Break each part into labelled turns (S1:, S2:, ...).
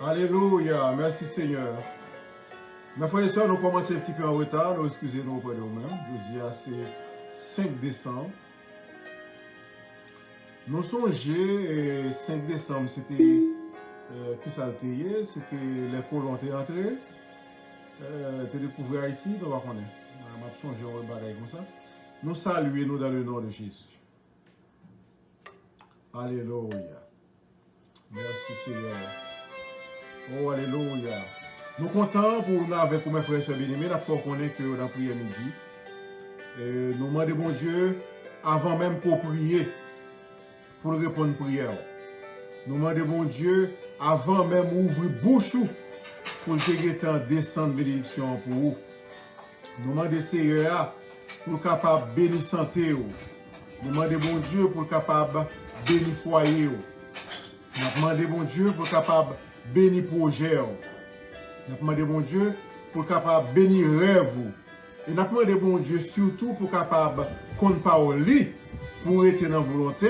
S1: Alléluia, merci Seigneur. Mes frères et sœurs, nous commençons un petit peu en retard, nous excusez-nous auprès de nous-mêmes. Je dis c'est 5 décembre. Nous songeons, 5 décembre, c'était qui ça a été, c'était les colons qui sont entrés, qui découvert Haïti, nous va connaître. On a changé un bagaille comme ça. Nous saluons nous dans le nom de Jésus. Alléluia. Merci Seigneur. Oh, alléluia. Nous sommes contents pour nous avec mes frères et sœurs bien-aimés. La fois qu'on est que dans la prière midi. Et nous demandons bon Dieu, avant même pour prier, pour répondre à la prière. Nous demandons bon Dieu, avant même ouvrir bouche pour te descendre bénédiction pour vous. Nous demandons Seigneur pour capable bénir santé. Nous demandons bon Dieu pour capable bénir foyer. Nous demandons bon Dieu pour capable bénir projet. Nous demandons bon Dieu pour capable bénir rêve. Et nous demandons bon Dieu surtout pour capable qu'on parole pour être dans la volonté,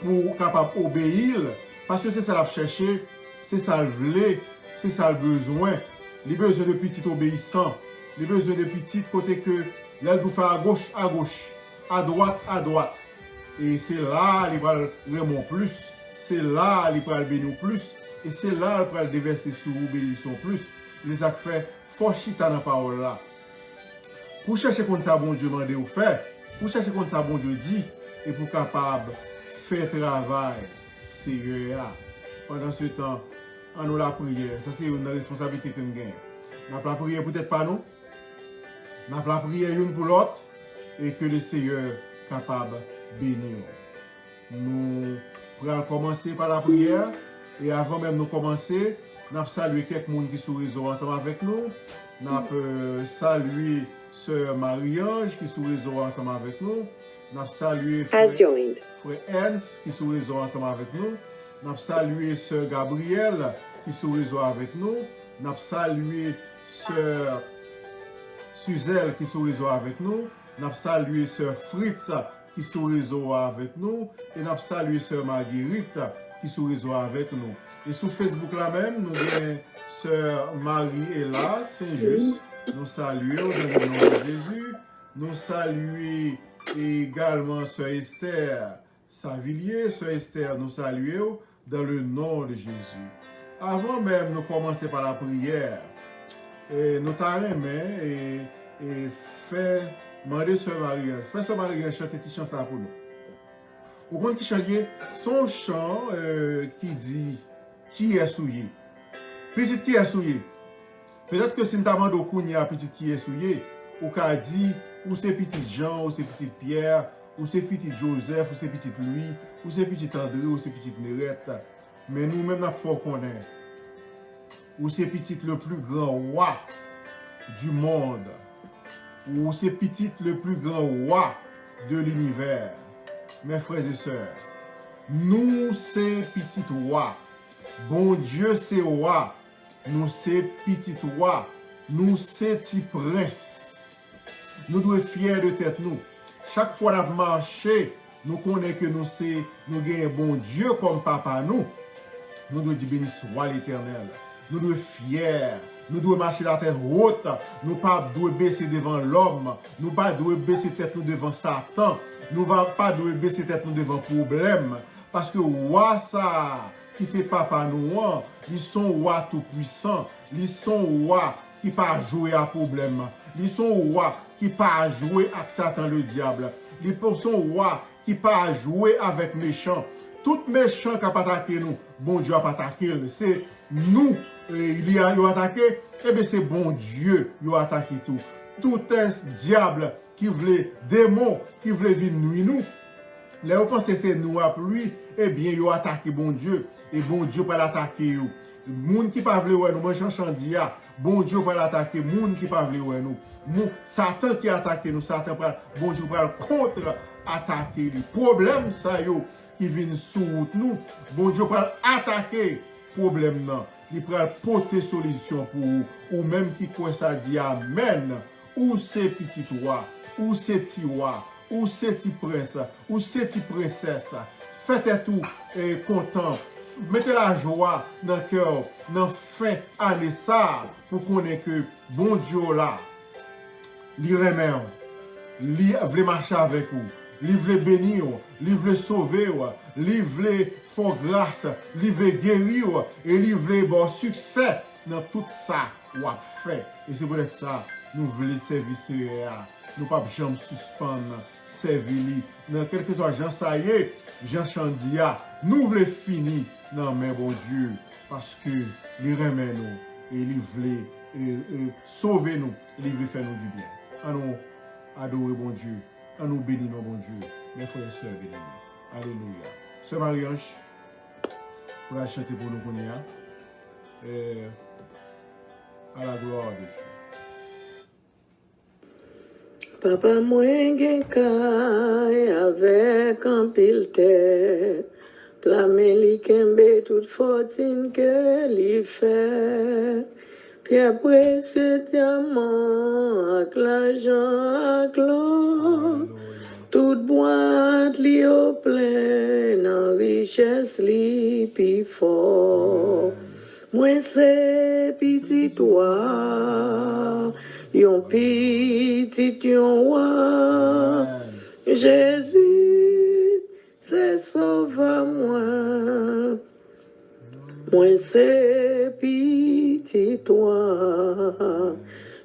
S1: pour capable obéir. Parce que c'est ça qu'il chercher, c'est ça le voulait, c'est ça le besoin. Les besoins de petit obéissant, les besoins de petit côté que l'aide vous fait à gauche, à droite, à droite. Et c'est là qu'il va vraiment plus, c'est là qu'il va bénir plus, et c'est là qu'il va déverser sur vous bénédiction plus. Les a fait fort chita dans la parole là. Pour chercher comme ça bon Dieu mande ou faire, pour chercher comme ça bon Dieu dit, et pour capable faire travail sérieux. Pendant ce temps, en nous la prière, ça c'est une responsabilité que nous gagnons. Nous avons la prière peut-être pas nous, nous avons la prière une pour l'autre, et que le Seigneur est capable de bénir. Nous allons commencer par la prière, et avant même de commencer, nous allons saluer quelques personnes qui sont réseau ensemble avec nous. Nous allons saluer Sœur Marie-Ange qui sont réseau ensemble avec nous. Nous allons saluer Frère Ernst qui sont réseau ensemble avec nous. Nous allons saluer Sœur Gabrielle qui sont réseau avec nous. Nous allons saluer Sœur Suzelle qui sont réseau avec nous. Nous allons saluer Sœur Fritz qui sont réseau avec nous. Et nous allons saluer Sœur Marguerite qui sont réseau avec nous. Et sur Facebook là même, nous avons Sœur Marie-Ella Saint-Just. Nous saluons dans le nom de Jésus. Nous saluons également Sœur Esther Savillier. Sœur Esther, nous saluons dans le nom de Jésus. Avant même de commencer par la prière, nous t'arrêtons et fait demander Sœur Marie. Fais Sœur Marie chanter petit chant ça pour nous. Au compte qui chante son chant qui dit qui est souillé. Petite qui est souillé. Peut-être que si nous avons demandé au a petite qui est souillé, ou qu'a dit ou c'est petit Jean, ou c'est petit Pierre, ou c'est petit Joseph, ou c'est petit Louis, ou c'est petit André, ou c'est petit Nérette. Mais nous-mêmes, nous faut connaître. Ou c'est petit le plus grand roi du monde. Ou c'est petit le plus grand roi de l'univers. Mes frères et sœurs, nous c'est petit roi. Bon Dieu c'est roi. Nous c'est petit roi. Nous c'est petit prince. Nous devons être fiers de tête nous. Chaque fois qu'on marche, nous connaissons que nous gagnons bon Dieu comme papa nous. Nous devons dire béni soit l'Éternel. Nous devons être fiers. Nous devons marcher la tête haute. Nous ne devons pas baisser devant l'homme. Nous ne devons pas baisser tête nous devant Satan. Nous ne devons pas baisser tête nous devant problème. Parce que roi ça, qui c'est papa nous, ils sont rois tout puissants. Ils sont rois qui pas jouer à problème. Ils sont rois qui pas jouer avec Satan le diable. Ils sont rois qui pas jouer avec méchants. Tout méchant qui a attaqué nous, bon Dieu a pas attaqué. C'est nous, il a attaqué, et bien c'est bon Dieu qui a attaqué tout. Tout est diable qui voulait, démon qui voulait venir nous. Les gens pensent que c'est nous à lui, eh bien il a attaqué bon Dieu. Et bon Dieu va l'attaquer. Moun qui pas voulu nous manger chandia, bon Dieu va l'attaquer. Moun qui pas voulu nous. Satan qui attaque nous, Satan bon Dieu va contre attaquer les problèmes ça yo qui viennent sur nous. Bon Dieu va attaquer problème là. Il va porter solution pour vous. Ou même qui quoi ça dit amen. Ou c'est petit roi, ou c'est petit roi, ou c'est petit prince, ou c'est petit princesse. faites tout et content. Mettez la joie dans le cœur, dans fin année ça, pour qu'on ait que bon Dieu là, il remet, il veut marcher avec vous, il veut bénir, il veut sauver, il veut faire grâce, il veut guérir et il veut bon succès dans tout ça qu'on a fait. Et c'est pour ça nous voulons servir ce nous ne pouvons jamais suspendre servir dans quelque soit Jean ça y est, Jean Chandia, nous voulons finir dans mais bon Dieu parce que il remet nous et il veut sauver nous, il veut faire nous du bien. À nous adorer bon Dieu, à nous bénir bon Dieu, mes frères et sœurs bénis. Alléluia. Ce mariage pour chanter pour nous connaître à la gloire de Dieu.
S2: Papa mwen gen kay avec un pile terre. Plame li kembe tout fortune que li fait. Puis après ce diamant ak l'argent ak l'or. Toute boîte li au plein en richesse li pi fort. Moi c'est petit toi. Yon petit yon wa, Jésus, c'est sauve moi. Moi c'est petit toi.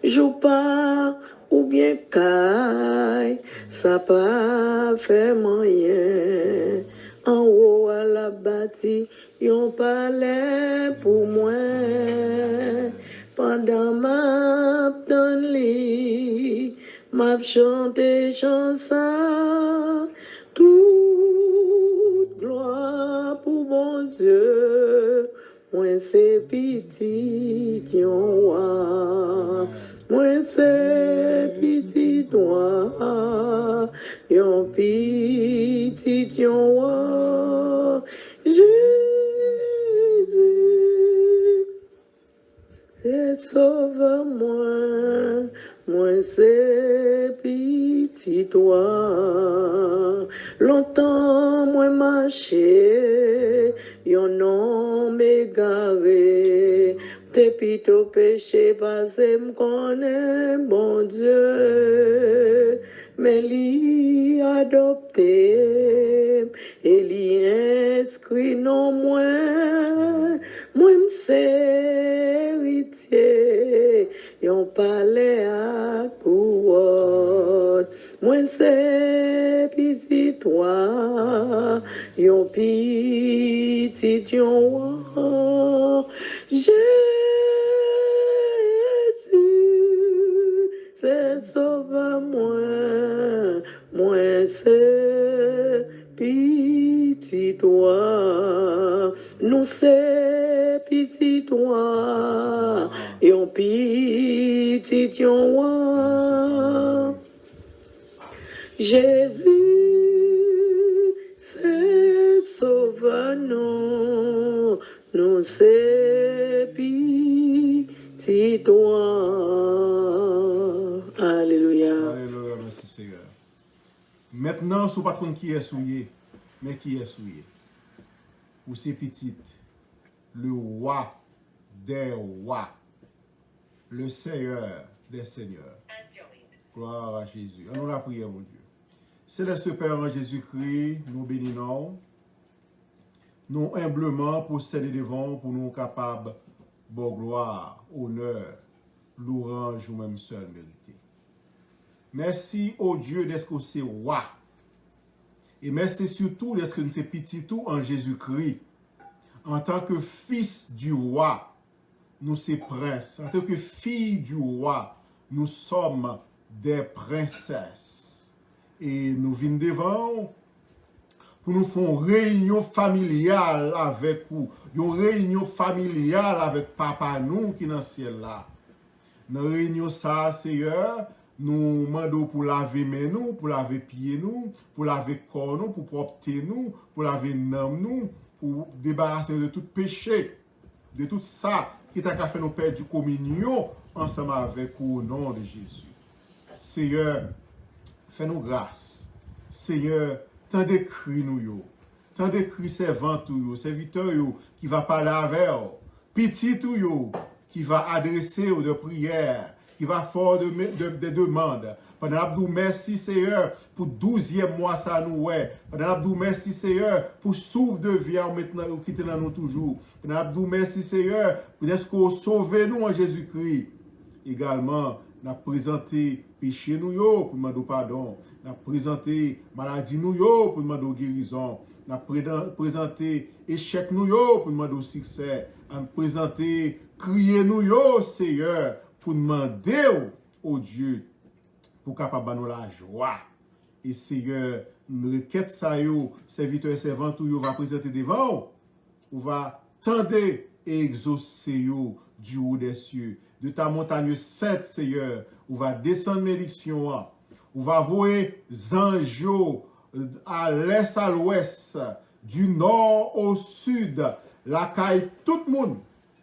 S2: Joue pas ou bien caille, ça pas fait moyen. En haut à la bâtie, yon palais pour moi. Pendant ma donne li, m'a chanté chanson, toute gloire pour bon Dieu. Moi c'est petit yon wa, moi c'est petit toi, yon petit yon wa, Jésus. Sauve-moi, moi c'est petit toi. Longtemps moi marché, yon nom m'égaré. Depuis tout péché passé m'connais bon Dieu. Mais li adopté, et li inscrit non moins. Moi m'sais héritier, yon palais à couronne. Moi c'est petit toi, yon petit yon Jésus, c'est sauve-moi, moi c'est petit toi. Nous c'est petit toi, yon petit yon Jésus, c'est sauve-nous, nous c'est petit toi. Alléluia.
S1: Alléluia, merci Seigneur. Maintenant, ce n'est pas qui est souillé, mais qui est souillé. Ou c'est petit, le roi des rois, le Seigneur des seigneurs. Gloire à Jésus. On nous la prière, mon Dieu. Céleste Père en Jésus-Christ, nous bénissons, nous humblement procéder devant pour nous capables de gloire, honneur, louange ou même seul mérité. Merci au Dieu d'être que c'est roi. Et merci surtout d'être que nous sommes petits tout en Jésus-Christ. En tant que fils du roi, nous sommes princes. En tant que filles du roi, nous sommes des princesses. Et nous venons devant pour nous faire une réunion familiale avec vous. Une réunion familiale avec papa nous qui est dans le ciel là. Dans la réunion ça, Seigneur, nous demandons pour laver mains nous, pour laver pieds nous, pour laver corps nous, pour propter nous, pour laver nam nous, pour débarrasser de tout péché, de tout ça qui t'a fait nous perdre du communion ensemble avec vous au nom de Jésus. Seigneur, fais-nous grâce. Seigneur, t'en décris nous yo. tant de cris servant tout, serviteur qui va parler avec eux, petit tout qui va adresser de prières, qui va faire des demandes. Pendant Abdou, merci Seigneur pour 12e mois ça nous est. Pendant Abdou, merci Seigneur pour souffle de vie maintenant qui est dans nous toujours. Pendant Abdou, merci Seigneur pour est-ce qu'on sauve nous en Jésus-Christ. Également, nous avons présenté péché nous pour demander pardon. Nous avons présenté maladie nous pour demander guérison. Nous avons présenté échec nous pour demander succès. Nous avons présenté crier nous Seigneur pour demander au Dieu pour capable nous la joie. Et Seigneur, nous requête ça serviteur et servante va présenter devant ou va tendre et exaucer du haut des cieux. De ta montagne sainte, Seigneur, ou va descendre bénédiction, ou va voyer anges à l'est, à l'ouest, du nord au sud, la caille tout le monde,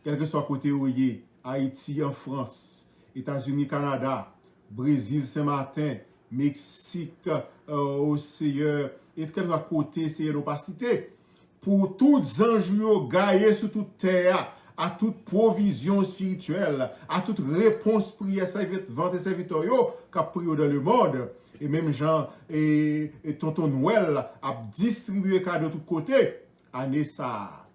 S1: quel que soit côté où il est, Haïti, en France, États-Unis, Canada, Brésil, Saint-Martin, Mexique, au Seigneur, et quel que soit côté, Seigneur, nous pas citer, pour tous anges gaillés sur toute terre, à toute provision spirituelle, à toute réponse prière servante et serviteur qui a prié dans le monde. Et même Jean et tonton Noël a distribué cadeau de tous côtés. Année ça,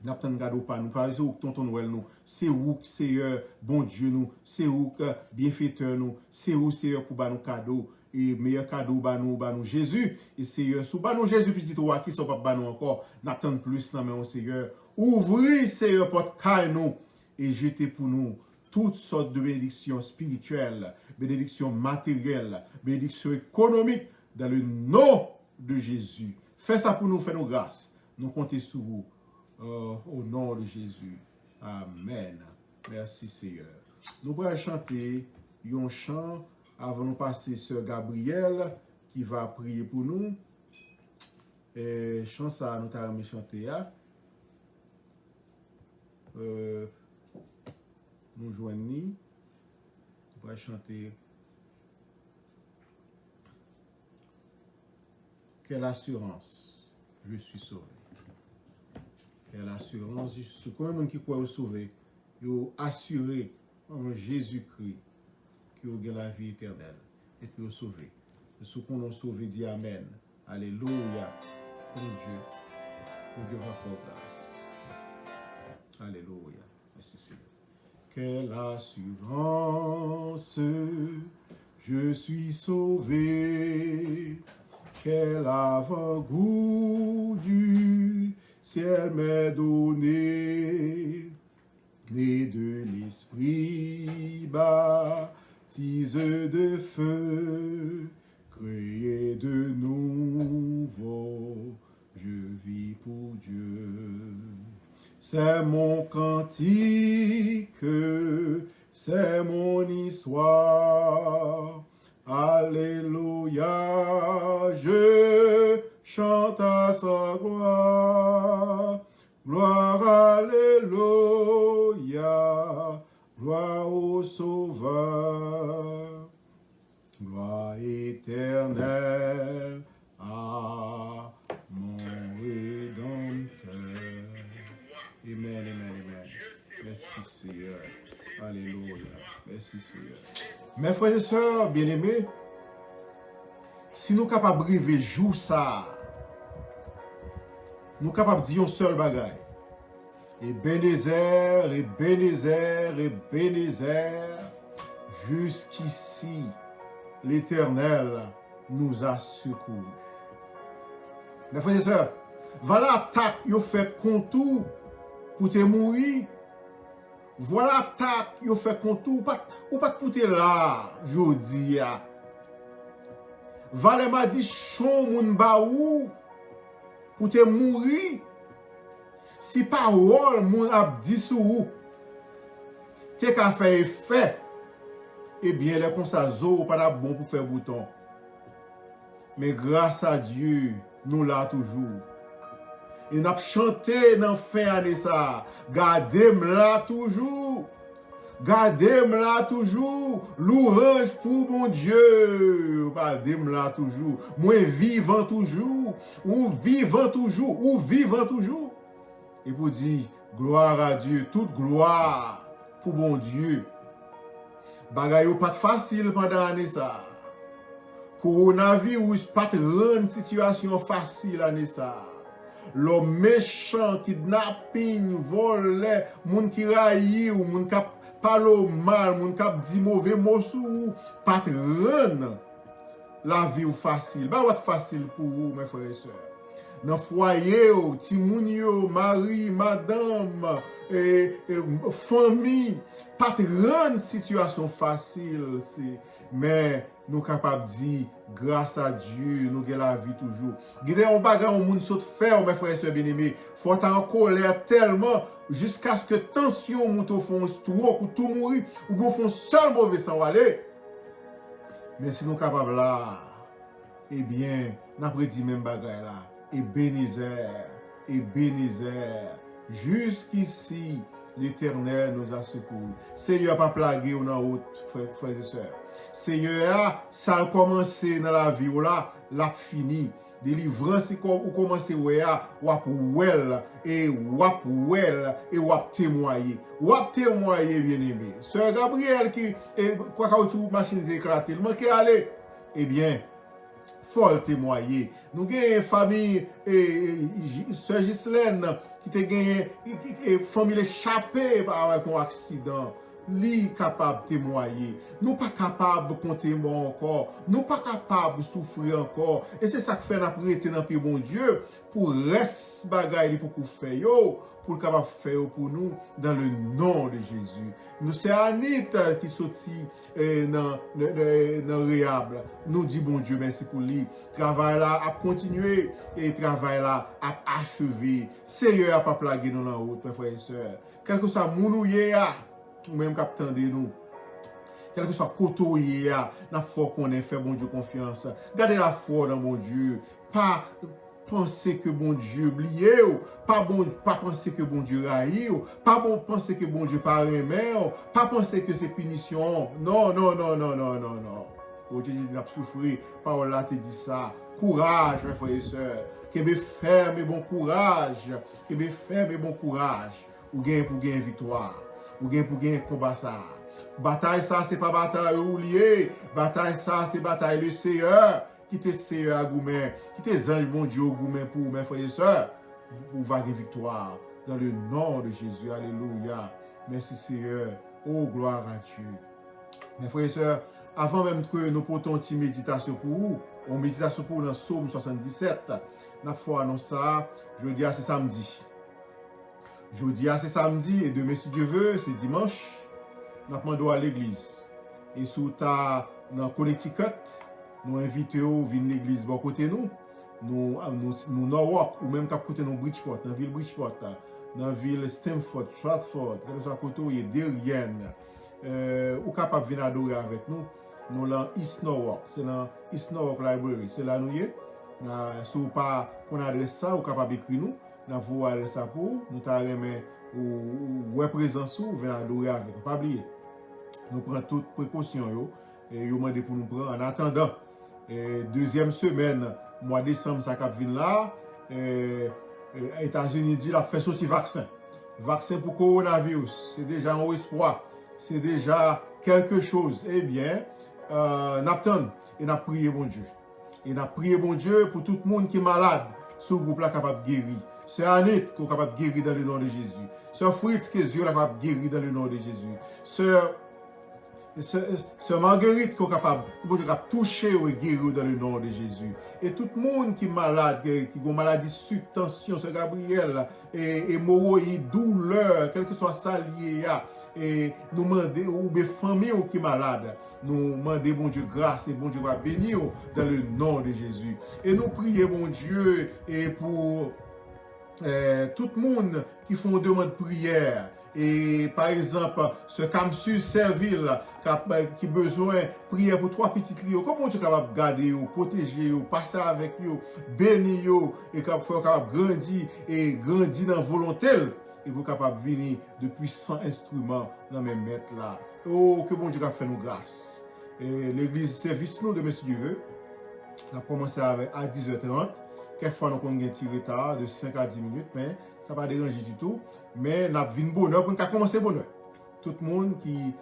S1: n'a pas de cadeau pas nous. Par exemple, tonton Noël nous, c'est où Seigneur, bon Dieu nous, c'est où bienfaiteur nous, c'est où Seigneur pour nous cadeau. Et meilleur cadeau ba nous Jésus. Et Seigneur, sous ba nous Jésus petit roi qui sont pas ba nous encore, n'attend plus non mais au Seigneur. Ouvrez, Seigneur, porte caille nous et jetez pour nous toutes sortes de bénédictions spirituelles, bénédictions matérielles, bénédictions économiques dans le nom de Jésus. Fais ça pour nous, fais nos grâces. Nous comptons sur vous au nom de Jésus. Amen. Merci Seigneur. Nous allons chanter un chant avant de passer sur Gabriel qui va prier pour nous. Et chant ça, nous allons chanter. Nous joignons, on va chanter quelle assurance je suis sauvé. Quelle assurance je suis sauvé. Combien de monde qui croit au sauvé, il assuré en Jésus-Christ qu'il a la vie éternelle et qu'il est sauvé. Et ce qu'on a sauvé dit Amen. Alléluia. Pour Dieu va faire grâce. Alléluia. Merci Seigneur. Quelle assurance, je suis sauvé. Quel avant-goût du ciel m'est donné. Né de l'esprit, baptise de feu, créé de nouveau, je vis pour Dieu. C'est mon cantique, c'est mon histoire. Alléluia, je chante à sa gloire. Gloire, alléluia, gloire au Sauveur. Gloire éternelle à mon Rédempteur. Amen, amen, amen. Merci Seigneur. Alléluia. Merci Seigneur. Mes frères et sœurs bien-aimés, si nous sommes capables de briver jour ça, nous sommes capables de dire un seul bagaille. Ebenezer, Ebenezer, Ebenezer, jusqu'ici, l'Éternel nous a secourus. Mes frères et sœurs, voilà l'attaque qui fait contour pour te mourir. Voilà l'attaque qui fait contour ou pas pour te là, jodi ya. Valé m'a dit chon moun baou pour te mourir. Si parole moun ap di sou te ka fait effet, eh bien les comme ça zo pas bon pour faire bouton. Mais grâce à Dieu, nous là toujours. Et nous avons chanté dans fin année ça. Gardez-moi là toujours. Gardez-moi là toujours. Louange pour mon Dieu. Gardez-moi là toujours. Moi vivant toujours. Ou vivant toujours. Ou vivant toujours. Et vous dire, gloire à Dieu. Toute gloire pour mon Dieu. Bagay yo pas facile pendant l'année ça. Coronavirus pas rendre situation facile l'année ça. L'homme méchant, kidnapping, volé, moun qui raille ou moun qui parle mal, moun qui dit mauvais mots sou, pas rendre la vie facile. Pas facile pour vous mes frères et sœurs. Dans foyer, ti moun yo, mari, madame, famille, pas rendre situation facile, mais nous sommes capables de dire, grâce à Dieu, nous avons la vie toujours. Gardez un bagage, on saute faire, mes frères et sœurs bien-aimés. Faut être en colère tellement, jusqu'à ce que tension monte au fond, stroke, ou tout mourir, ou qu'on fait seul mauvais sang aller. Mais si nous sommes capables là, eh bien, nous avons dit même bagage là. Et Bénézer, jusqu'ici, l'Éternel nous a secourus. Seigneur n'a pas plagué ou dans route, frères et sœurs. Seigneur, ça a commencé dans la vie, ou là, l'a fini. Délivrance, ou commencé, ou well, et wap témoigner. Wap témoigner, bien aimé. Sœur Gabriel, qui, quoi que machine éclatée, il manquait aller. Eh bien, faut le témoigner. Nous avons une famille, Sœur Ghislaine, qui a gagné une famille échappée par un accident. Li capable de témoigner. Nous pas capable de compter bon encore. Nous pas capable de souffrir encore. Et c'est ça que fait notre prêter dans le bon Dieu pour reste bagaille pour qu'on fait yo, pour capable faire pour nous dans le nom de Jésus. Nous c'est Anita qui sorti dans Réable. Nous dit bon Dieu merci pour lui. Travail là a continué et travail là a achevé. Seigneur a pas plagué nous en route mes frères et sœurs. Quel que soit mounouye ou même capitaine de nous, quel que soit côté, la foi qu'on ait fait bon Dieu confiance. Gardez la foi dans mon Dieu. Pas penser que bon Dieu oublié, pas penser que bon Dieu raille, pas penser que bon Dieu pas aimé, pas penser que c'est punition. Non. Oh, Jésus n'a souffert, parole là te dit ça. Courage, mes frères et sœurs. Que ferme et bon courage. Que ferme et bon courage. Ou gain pour gagner victoire. Ou gain pour gagner combat ça. Bataille ça, c'est pas bataille ou lié. Bataille ça, c'est bataille le Seigneur. Qui te Seigneur à Goumen. Qui te ange bon Dieu au Goumen pour mes frères et sœurs. Pour vaguer victoire. Dans le nom de Jésus. Alléluia. Merci Seigneur. Oh, gloire à Dieu. Mes frères et sœurs, avant même que nous portons une petite méditation pour vous, une méditation pour vous dans Psaume 77, nous avons annoncé ça, jeudi c'est samedi. Jeudi c'est samedi et demain si Dieu veut, c'est dimanche. Nous demandons à l'église. Et sous ta dans Connecticut, nous invitons à venir l'église de côté nous Norwalk ou même à côté nous Bridgeport, dans la ville Bridgeport, dans la ville Stamford, Stratford, dans le côté où il y a Derrienne. Ou capable de venir adorer avec nous. Nous dans East Norwalk, c'est dans East Norwalk Library, c'est là nous y est. Si vous pas qu'on adresse ça, vous capable d'écrire nous. Dans vous adresse ça pour nous t'arrêter ou présence ou venir adorer avec. Pas oublier. Nous prenons toutes précautions et vous demandez pour nous prendre en attendant. Deuxième semaine, mois de décembre, ça cap vient là. États-Unis dit la fait aussi vaccin. Vaccin pour coronavirus, c'est déjà un espoir. C'est déjà quelque chose. Eh bien, n'attend et n'a prié mon Dieu. Et n'a prié mon Dieu pour tout le monde qui est malade. Ce groupe-là capable de guérir. C'est Annette qui est capable de guérir dans le nom de Jésus. Sœur Fritz qui est capable de guérir dans le nom de Jésus. Sœur Marguerite qui est capable de toucher et guérir dans le nom de Jésus. Et tout le monde qui est malade, qui a une maladie subtension, Sœur Gabriel, et hémorroïde, douleur, quel que soit ça lié à. Et nous demandons, ou des familles qui sont malades, nous demandons, bon Dieu, grâce et bon Dieu va bénir dans le nom de Jésus. Et nous prions, bon Dieu, et pour tout le monde qui font demande de prière. Et par exemple, ce Camsus Serville qui a besoin de prier pour 3 petites lieux, comment tu es capable de garder, protéger, passer avec eux, bénir et capable grandir et grandir dans la volonté. et vous capable de venir de puissants instruments dans mes maîtres là. Oh, que bon Dieu a fait nous grâce. Et l'église service nous de Monsieur Dieu, on a commencé à 10h30. Quelquefois, nous avons un petit retard de 5 à 10 minutes, mais ça ne va pas déranger du tout. Mais nous avons une bonne heure pour nous commencer bonne heure. Tout le monde qui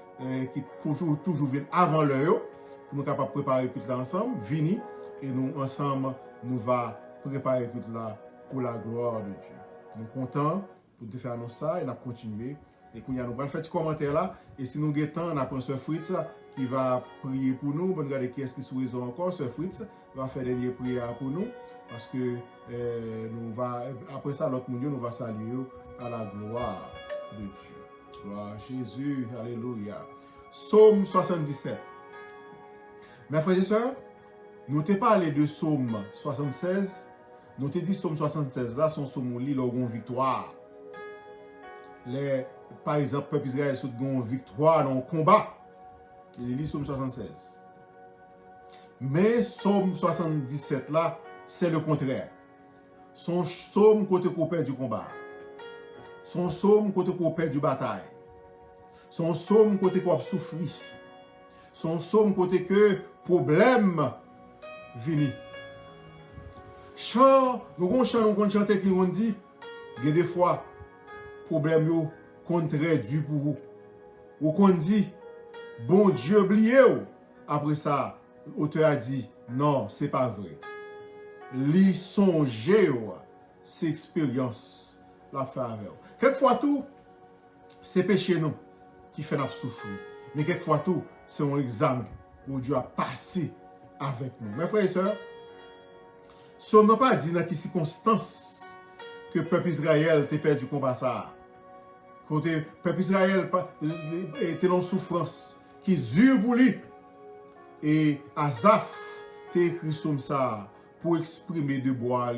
S1: toujours vient avant l'heure, pour nous capables de préparer tout là ensemble, venir et nous ensemble, nous va préparer tout là pour la gloire de Dieu. Nous sommes contents pour te faire annoncer ça et nous allons continuer. Et qu'on y a nous allons faire des commentaires là. Et si nous guettons, on a pris Sœur Fritz qui va prier pour nous. On va regarder qui est-ce qui sourit encore. Sœur Fritz va faire des prières pour nous. Parce que nous va, après ça, l'autre monde, nous va saluer à la gloire de Dieu. Gloire à Jésus. Alléluia. Psaume 77. Mes frères et sœurs, nous t'ai parlé de Psaume 76. Nous t'ai dit Psaume 76 là, son psaume lit leur victoire. Par exemple, le peuple Israël a une victoire dans le combat. Il lit Psaume 76. Mais Psaume 77 là, c'est le contraire. Son psaume côté qu'on perd du combat. Son psaume côté qu'on perd du bataille. Son psaume côté qu'on souffrir. Son psaume côté que problème vini. Chant, nous avons chanté qui on dit, il y a des fois, problème yo contre dû pour vous. Ou qu'on dit, bon Dieu oublié. Après ça, l'auteur a dit, non, c'est pas vrai. Li songer, c'est expérience la faire avec. Quelquefois tout, c'est péché nous qui fait nous souffrir. Mais quelquefois tout, c'est un examen où Dieu a passé avec nous. Mes frères et sœurs, ce n'est pas dit dans quelles circonstances que le peuple Israël a perdu le combat ça. Quand le peuple Israël était en souffrance, qui dure pour lui. Et Asaph a écrit comme ça pour exprimer de bois,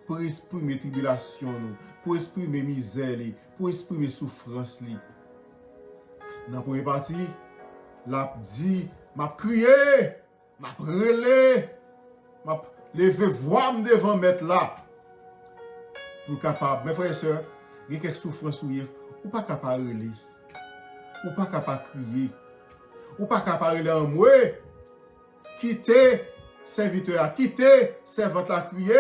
S1: pour exprimer tribulation, pour exprimer misère, pour exprimer souffrance. Dans la première partie, l'a dit, m'a crié, m'a relé, m'a levé voix devant mettre là. Pour capable, mes frères et sœurs, il y a quelques souffrances ou pas capable de relé, ou pas capable de crier, ou pas capable de relé en moi, quitter serviteur, quitter servante à crier,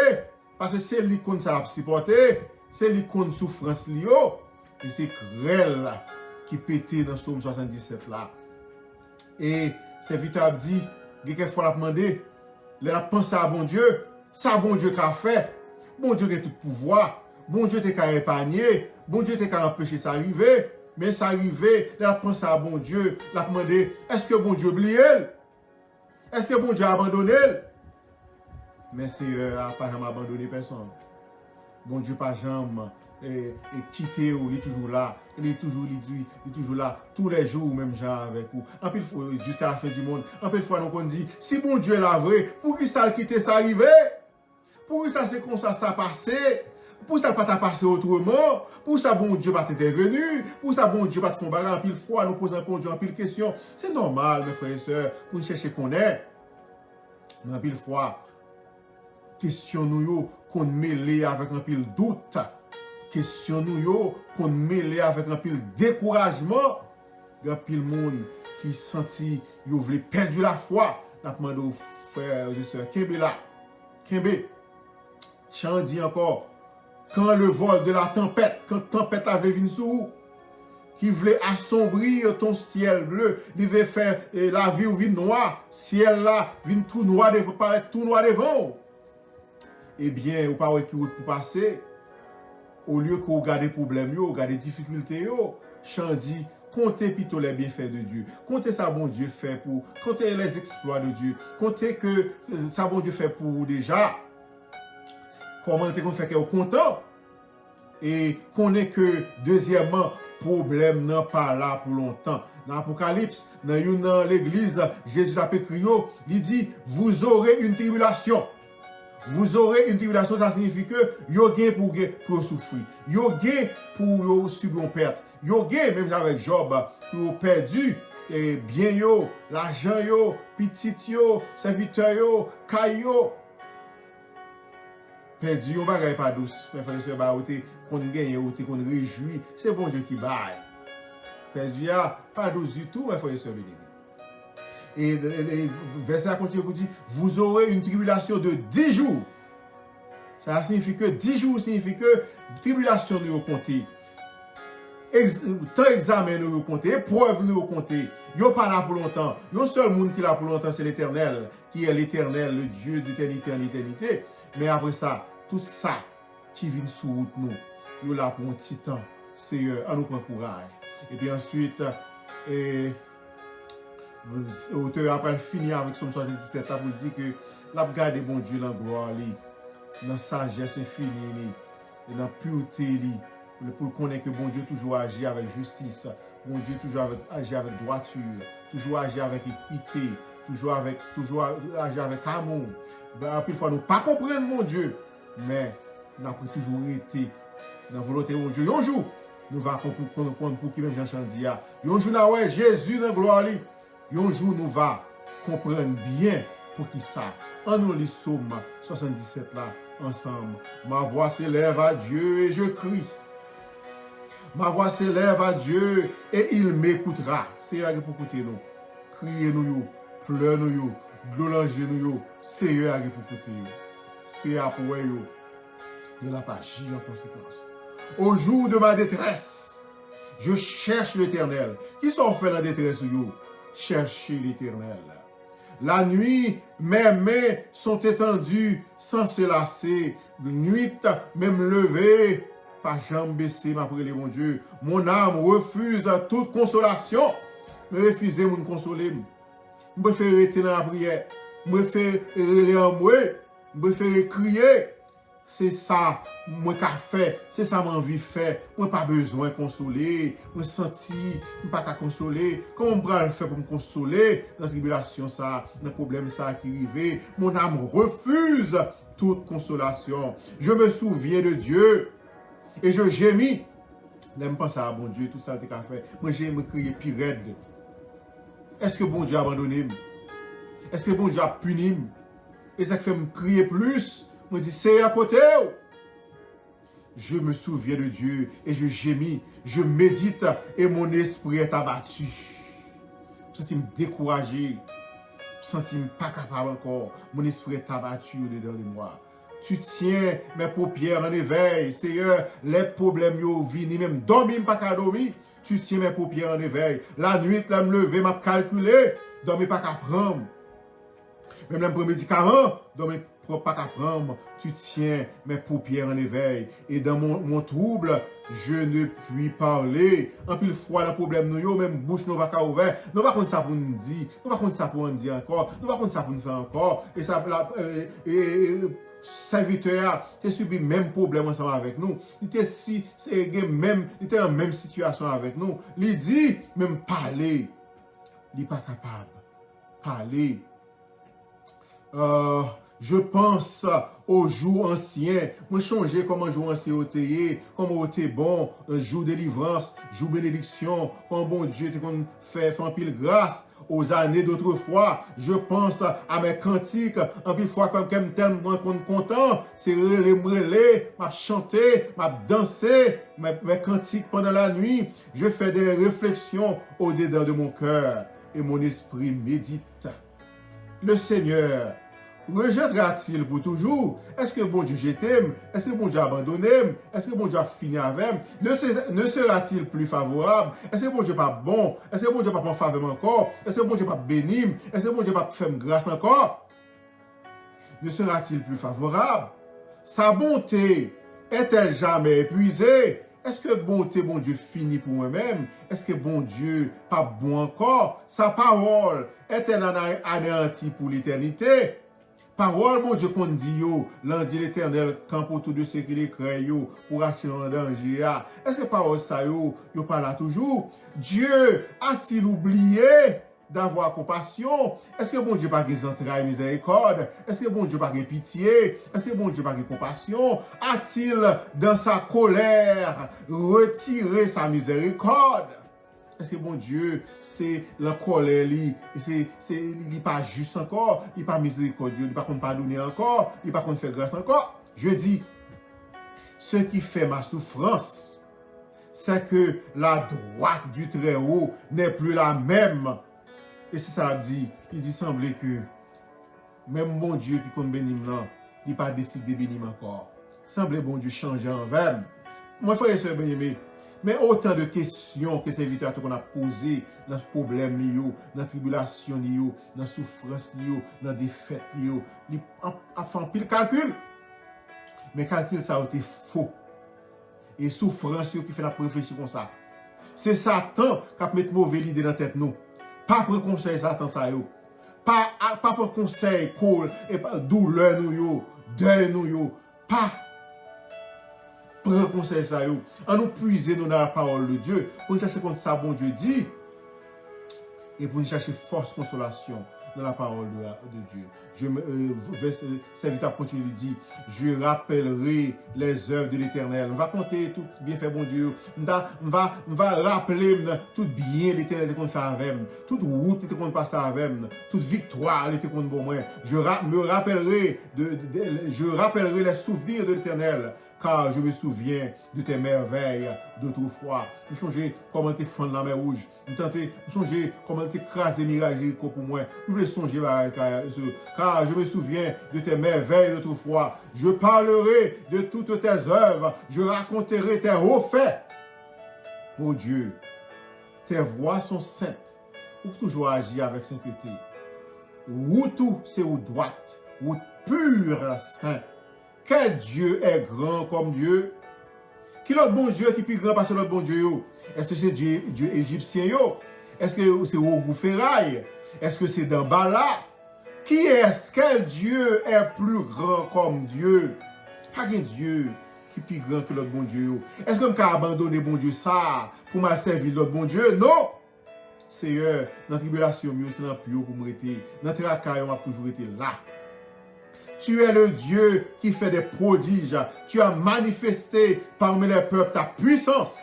S1: parce que c'est l'icône ça a supporté, c'est l'icône souffrance lio, et c'est grêle qui pétait dans Psaume 77 là. Et serviteur a dit, il y a quelquefois l'a demandé, il a pensé à bon Dieu, ça bon Dieu qu'a fait, bon Dieu a tout pouvoir, bon Dieu t'a épargné, bon Dieu t'a empêché ça arriver, mais ça arrivé, il a pensé à bon Dieu, il a demandé, est-ce que bon Dieu oublie? Est-ce que bon Dieu a abandonné? Mais c'est pas jamais abandonné personne. Bon Dieu pas jamais quitté ou il est toujours là. Il est toujours là tous les jours même gens avec vous. En plus jusqu'à la fin du monde. En plus fois on dit si bon Dieu est là vrai, pour qui ça quitter ça arriver? Pour qui ça c'est comme ça passé? Pour ça pas t'a passé autrement? Pour ça bon Dieu pas t'intervenu? Pour ça bon Dieu pas te faire bagarre en pile fois nous posons bon Dieu en pile question. C'est normal mes frères et sœurs pour nous chercher qu'on est. En pile fois question nous qu'on mêlé avec un pile doute. Question nous qu'on mêlé avec un pile découragement. Il y a pile monde qui senti yo voulait perdre la foi. N'a demandé aux frères et sœurs Kembe là. Kembe. Chant dit encore quand le vol de la tempête, quand la tempête avait venu sur vous, qui voulait assombrir ton ciel bleu, il veut faire la vie ou vie noire, ciel là, vient tout noir, paraître tout noir devant. Eh bien, vous pas qui route pour passer, au lieu que vous regardez les problèmes, vous regardez les difficultés, chant dit, comptez plutôt les bienfaits de Dieu, comptez ça bon Dieu fait pour, comptez les exploits de Dieu, comptez que ça bon Dieu fait pour vous déjà. Comment est-ce qu'on fait qu'on est content? Et qu'on est que, deuxièmement, problème n'est pas là pour longtemps. Dans l'Apocalypse, dans l'église, Jésus a écrit, il dit, vous aurez une tribulation. Vous aurez une tribulation, ça signifie que vous avez pour souffrir. Vous avez pour subir une perte. Vous avez, même avec Job, pour perdu. Et bien l'argent, petit serviteur, caillou. perdu, on bagaille pas douce. Mes frères et sœurs, bah, qu'on gagne, qu'on réjouit. C'est bon Dieu qui baille. Perdu, pas douce du tout, mes frères et sœurs bénis. Et verset continue pour dire, vous aurez une tribulation de 10 jours. Ça signifie que 10 jours signifie que tribulation nous compter. Tant examen nous compter, épreuve nous compter. Yo pas là pour longtemps. Yo seul monde qui est là pour longtemps, c'est l'Éternel, qui est l'Éternel, le Dieu d'éternité en éternité. Mais après ça, tout ça qui vient sous route nous, yo là pour un petit temps. Seigneur, à nous prendre courage. Et puis ensuite, l'auteur après finir avec son 77 pour dire que la garde bon Dieu dans la gloire, dans la sagesse infinie, dans la pureté, pour connaître que bon Dieu toujours agit avec justice, bon Dieu toujours agit avec droiture, toujours agit avec équité, toujours agit avec amour. Ben, puis fois nous pas comprendre mon Dieu, mais nous avons toujours été dans la volonté de mon Dieu. Un jour, nous allons comprendre pour qui même Jean Chandy a. Un jour, nous avons Jésus dans la gloire. Un jour, nous allons comprendre bien pour qui ça. En nous lit Somme 77 là, ensemble. Ma voix s'élève à Dieu et je crie. Ma voix s'élève à Dieu et il m'écoutera. C'est là pour écouter nous. Criez nous, pleurez nous, glorangez nous. C'est là pour écouter nous. C'est là pour nous. Il n'a pas agi en conséquence. Au jour de ma détresse, je cherche l'Éternel. Qui sont fait la détresse? Cherchez l'Éternel. La nuit, mes mains sont étendues sans se lasser. Nuit, même levée, pas jambe baissée, ma prière, mon Dieu. Mon âme refuse toute consolation. Me refusez de me consoler. Je préfère rester dans la prière. Je préfère aller en moi. Je préfère crier. C'est ça, moi qu'a fait, c'est ça mon envie fait. Moi pas besoin de consoler, moi senti, moi pas qu'à consoler. Comment on le faire pour me consoler dans la tribulation ça, dans le problème ça qui arrive. Mon âme refuse toute consolation. Je me souviens de Dieu et je gémis. N'aime pas ça, bon Dieu, tout ça que tu as fait. Moi j'ai me crier pire raide. Est-ce que bon Dieu a abandonné? Est-ce que bon Dieu a puni? Et ça fait me crier plus. Je me dis, c'est à côté. Je me souviens de Dieu et je gémis, je médite et mon esprit est abattu. Je me sens découragé, je me sens pas capable encore. Mon esprit est abattu au-dedans de moi. Tu tiens mes paupières en éveil, Seigneur. Les problèmes yo vini, même dormir, pas qu'à dormir. Tu tiens mes paupières en éveil. La nuit, là, me lever, m'a calculé. Dormir pas qu'à prendre. Même le médicament, dormir pas qu'à prendre. Tu tiens mes paupières en éveil. Et dans mon trouble, je ne puis parler. En plus, fois, le problème, nous, même bouche, nous va qu'à ouvert. Nous pas contre ça pour nous dire. Nous pas contre ça pour nous dire encore. Nous pas contre ça pour nous faire encore. Et ça, serviteur, tu as subi le même problème ensemble avec nous. Il était dans la même situation avec nous. Il dit, même parler. Il n'est pas capable. Parler. Je pense aux jours anciens. Moi, changer comment jour ancien était, comment était bon, jour délivrance, jour bénédiction, comment bon Dieu te fait en pile grâce aux années d'autrefois. Je pense à mes cantiques, en pile fois comme tellement content, c'est relais, m'a chanté, m'a dansé, mes cantiques pendant la nuit. Je fais des réflexions au-dedans de mon cœur et mon esprit médite. Le Seigneur rejettera-t-il pour toujours? Est-ce que bon Dieu je t'aime? Est-ce que bon Dieu a abandonné? Est-ce que bon Dieu a fini avec? Ne sera-t-il plus favorable? Est-ce que bon Dieu pas bon? Est-ce que bon Dieu pas en faveur encore? Est-ce que bon Dieu pas béni? Est-ce que bon Dieu pas faire grâce encore? Ne sera-t-il plus favorable? Sa bonté est-elle jamais épuisée? Est-ce que bonté, bon Dieu, finit pour moi-même? Est-ce que bon Dieu, pas bon encore? Sa parole est-elle anéantie pour l'éternité? Parole, bon Dieu, qu'on dit, lundi l'éternel, camp autour de ceux qui les créent, pour acheter un danger. Est-ce que parole ça, yo pas là toujours? Dieu a-t-il oublié d'avoir compassion? Est-ce que bon Dieu pas des entrailles miséricorde? Est-ce que bon Dieu pas de pitié? Est-ce que bon Dieu pas de compassion? A-t-il dans sa colère retiré sa miséricorde? Est-ce que bon Dieu, c'est la colère, il pas juste encore, il pas miséricordieux, il pas pardonner encore, il pas faire grâce encore? Je dis, ce qui fait ma souffrance, c'est que la droite du Très-Haut n'est plus la même. Et c'est ça dit. Il dit, semblait que même mon Dieu qui compte bénir, il n'a pas décidé de bénir encore. Semblait bon Dieu changer en veine. Moi, frère et soeur bien-aimé, mais autant de questions que ces invitations qu'on a posées dans ce problème, dans la tribulation, dans la souffrance, dans la défaite, il a fait un pile calcul. Mais calcul, ça a été faux. Et souffrance qui fait la réfléchir comme ça. C'est Satan qui a mis mauvais idée dans la tête nous. Pas prendre conseil Satan ça yo. Pas prendre conseil cool et pas douleur nous yo, deuil nous yo. Pas prendre conseil ça yo. En nous puiser nous dans la parole de Dieu pour nous chercher comme ça bon Dieu dit et pour nous chercher force consolation dans la parole de Dieu. Serviteur continue de dire, je rappellerai les œuvres de l'Éternel. On va compter tout bien fait bon Dieu. On va rappeler tout bien l'Éternel qu'on fait avec nous. Toute route qu'on passe avec nous. Toute victoire était qu'on bon moi. Je rappellerai les souvenirs de l'Éternel. Car je me souviens de tes merveilles d'autrefois. Je songeais comment tu fends la mer rouge. Je songeais comment tu écrases les mirages pour moi. Je voulais songer car je me souviens de tes merveilles d'autrefois. Je parlerai de toutes tes œuvres. Je raconterai tes hauts faits. Ô Dieu, tes voies sont saintes. Ou toujours agir avec sainteté. Ou tout c'est ou droite. Ou pure saint. Quel Dieu est grand comme Dieu? Qui est l'autre bon Dieu qui est plus grand parce que l'autre bon Dieu? Est-ce que c'est Dieu égyptien? Est-ce que c'est Ogou-Ferraille? Est-ce que c'est Dambala? Qui est-ce? Quel Dieu est plus grand comme Dieu? Pas un Dieu qui est plus grand que l'autre bon Dieu. Est-ce que je peux abandonner bon Dieu ça pour me servir l'autre bon Dieu? Non! Seigneur, dans la tribulation, c'est dans le plus haut pour me rester. Dans le travail, on a toujours été là. Tu es le Dieu qui fait des prodiges. Tu as manifesté parmi les peuples ta puissance.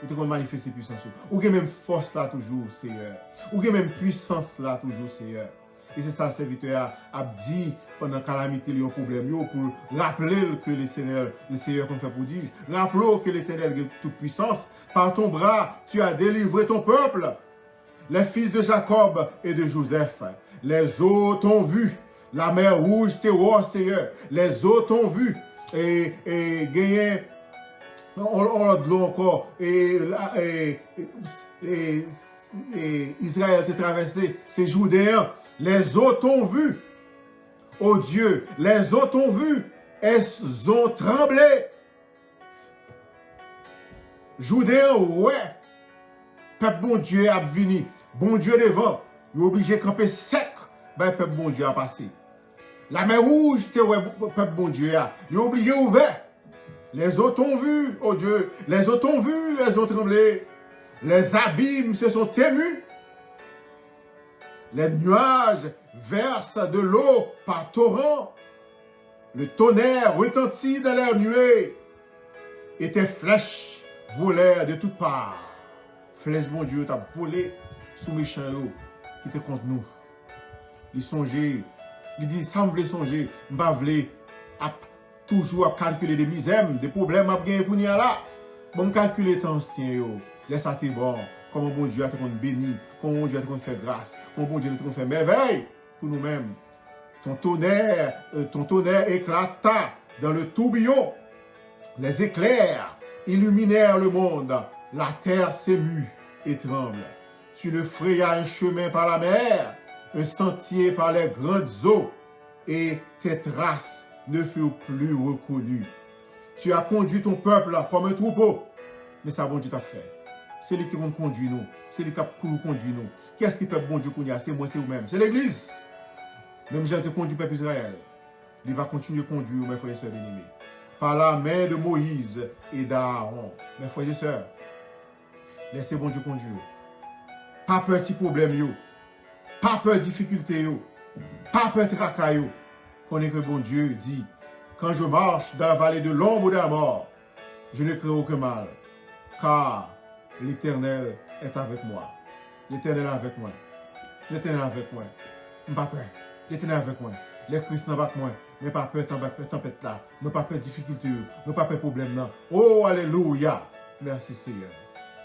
S1: Tu as manifesté puissance. Ou même force là toujours, Seigneur. Ou même puissance là toujours, Seigneur. Et c'est ça le serviteur a dit pendant la calamité, il y a un problème. Pour rappeler que le Seigneur qu'on fait prodige. Rappelons que l'Éternel est toute puissance. Par ton bras, tu as délivré ton peuple. Les fils de Jacob et de Joseph. Les eaux t'ont vu. La mer rouge t'est roi, Seigneur. Les eaux t'ont vu. Et gagné. On l'a dit encore. Et Israël t'a traversé. C'est Judéen. Les eaux t'ont vu. Oh Dieu, les eaux t'ont vu. Elles ont tremblé. Judéen, ouais. Peuple bon Dieu a venu. Bon Dieu devant. Il est obligé de camper sec. Ben, peuple bon Dieu a passé. La mer rouge, c'est ouais, peuple bon Dieu a. Il est obligé ouvert. Les eaux t'ont vu, oh Dieu. Les eaux t'ont vu, elles ont tremblé. Les abîmes se sont émus. Les nuages versent de l'eau par torrent. Le tonnerre retentit dans l'air nuée. Et tes flèches volèrent de toutes parts. Flèche bon Dieu t'a volé sous mes méchants qui étaient contre nous. Il songeait, il dit, ça me voulait songer, je ne voulais toujours calculer des misères, des problèmes à gagner pour nous là. Bon, calculer les ancien, laisse ça te bon, comment bon Dieu a te béni, comment bon Dieu a te fait grâce, comment bon Dieu a te fait merveille pour nous-mêmes. Ton tonnerre éclata dans le tourbillon, les éclairs illuminèrent le monde, la terre s'émut et tremble. Tu le frayas un chemin par la mer, un sentier par les grandes eaux, et tes traces ne furent plus reconnues. Tu as conduit ton peuple comme un troupeau, mais ça, bon Dieu t'a fait. C'est lui qui va conduire nous, c'est lui qui va conduire nous. Qu'est-ce qui peut bon Dieu conduire? C'est moi, c'est vous-même, c'est l'Église. Même j'ai été conduit par Israël. Il va continuer à conduire, mes frères et sœurs bien-aimés, par la main de Moïse et d'Aaron. Mes frères et sœurs, laissez bon Dieu conduire. Pas peur de problème, pas peur de difficulté, pas peur de tracas. Connaissez que bon Dieu dit, quand je marche dans la vallée de l'ombre de la mort, je ne crains aucun mal, car l'Éternel est avec moi. L'Éternel est avec moi. L'Éternel est avec moi. Pas peur. L'Éternel est avec moi. les crises n'ont pas moins. Mais pas peur tempête là. Nous pas peur difficulté. Nous pas peur problème là. Oh, alléluia. Merci Seigneur.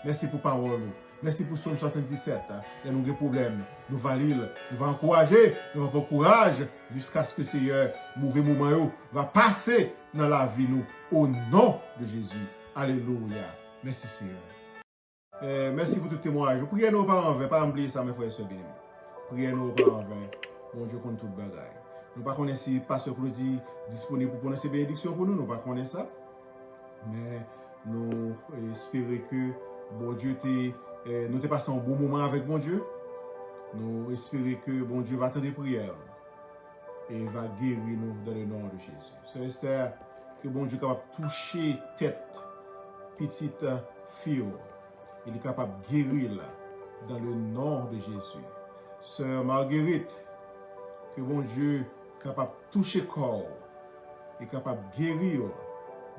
S1: Merci pour parole. Merci pour Somme 77. Et nous avons des problèmes. Nous allons lire. Nous allons encourager. Nous allons prendre courage jusqu'à ce que le Seigneur, mauvais moment, va passer dans la vie nous. Au nom de Jésus. Alléluia. Merci Seigneur. Merci pour tout témoignage. Priez nos parents, pas oublier ça, mes frères et sœurs bien. Priez nos parents, bon Dieu compte tout bagaille. Nous ne connaissons pas si Pasteur Claudie disponible pour prononcer bénédiction pour nous, nous ne connaissons pas ça. Mais nous espérons que bon Dieu nous t'es passé un bon moment avec bon Dieu. Nous espérons que bon Dieu va attendre des prières et va guérir nous dans le nom de Jésus. Sœur Esther, que bon Dieu est capable de toucher tête, petite fille. Il est capable de guérir là, dans le nom de Jésus. Sœur Marguerite, que bon Dieu est capable de toucher corps, est capable de guérir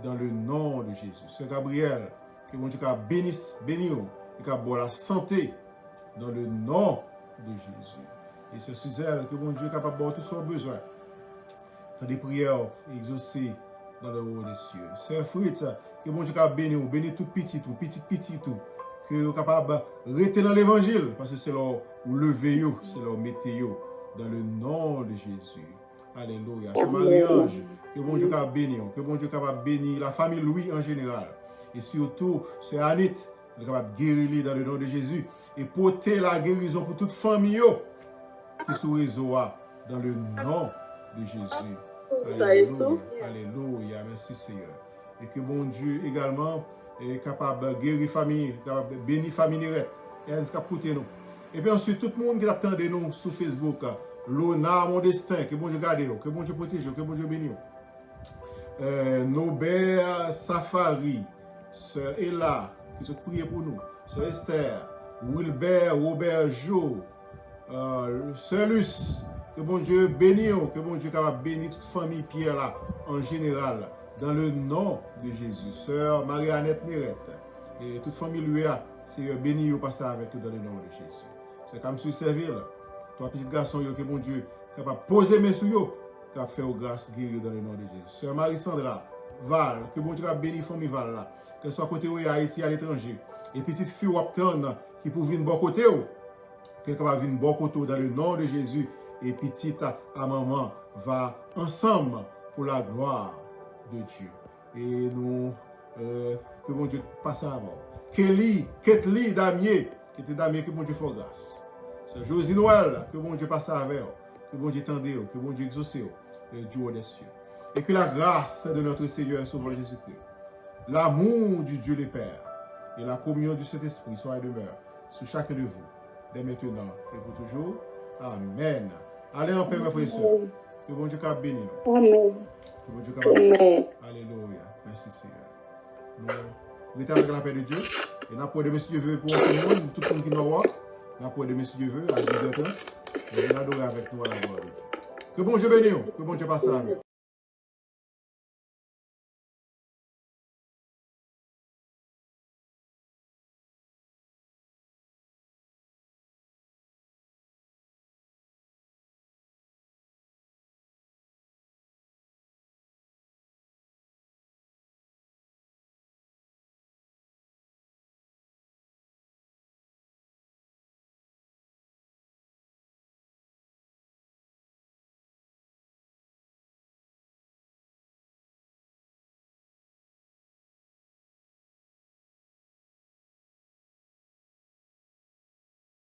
S1: dans le nom de Jésus. Sœur Gabriel, que bon Dieu est capable de bénir, est capable de la santé dans le nom de Jésus. Et Sœur Suzelle, que bon Dieu est capable de avoir tout son besoin. Dans des prières exaucées dans le haut des cieux. Sœur Fritz, que bon Dieu est capable de bénir tout petit, tout. Que vous êtes capable de rester dans l'évangile, parce que c'est là où lever, c'est là où mettez dans le nom de Jésus. Alléluia. C'est Marie-Ange, que bon Dieu est capable de bénir, que bon Dieu est capable de bénir la famille Louis en général. Et surtout, c'est Anit, qui est capable de guérir dans le nom de Jésus. Et porter la guérison pour toute famille qui est sous réseau dans le nom de Jésus. Alléluia. Alléluia. Merci Seigneur. Et que bon Dieu également est capable de guérir famille, capable de bénir famille et elle est capable de nous. Et puis ensuite, tout le monde qui attend de nous sur Facebook, Lona, mon destin, que bon Dieu garde nous, que bon Dieu protège, que bon Dieu bénisse. Nobert Safari, Sœur Ella, qui se prie pour nous, Sœur Esther, Wilbert, Robert Jo, Sœur Luce, que bon Dieu bénisse, que bon Dieu capable de bénir toute famille Pierre là, en général. Dans le nom de Jésus, Sœur Marie-Annette Nérette et toute famille lui c'est béni au passage avec eux dans le nom de Jésus. C'est comme si servir, toi petit garçon, que mon Dieu capable de poser mes sous yo, capable de faire grâce guérir dans le nom de Jésus. Sœur Marie-Sandra Val, que mon Dieu capable bénir famille Val là, qu'elle soit côté où Haïti à l'étranger. Et petite fille ou qui pour venir bon côté où, qu'elle capable venir bon côté dans le nom de Jésus. Et petite à maman va ensemble pour la gloire de Dieu. Et nous, que bon Dieu passe avant. Ketli, Damier, qui était Damier, que bon Dieu fasse grâce. C'est Josie Noël, que bon Dieu passe avec, que bon Dieu tende, que bon Dieu exauce, du haut des cieux. Et que la grâce de notre Seigneur et Sauveur Jésus-Christ, l'amour du Dieu le Père et la communion du Saint-Esprit soit et demeure sur chacun de vous, dès maintenant et pour toujours. Amen. Allez en paix, mes frères et sœurs. Que bon Dieu capable bénir nous.
S2: Amen.
S1: Que bon Dieu capable. Alléluia. Merci Seigneur. Nous mettons avec la paix de Dieu. Et nous avons de Dieu veut pour tout le monde, tout le monde qui nous voit. Nous avons de Dieu veut à 10h30. Et nous adorons avec nous à la gloire de Dieu. Que bon Dieu bénisse. Que bon Dieu passe avec.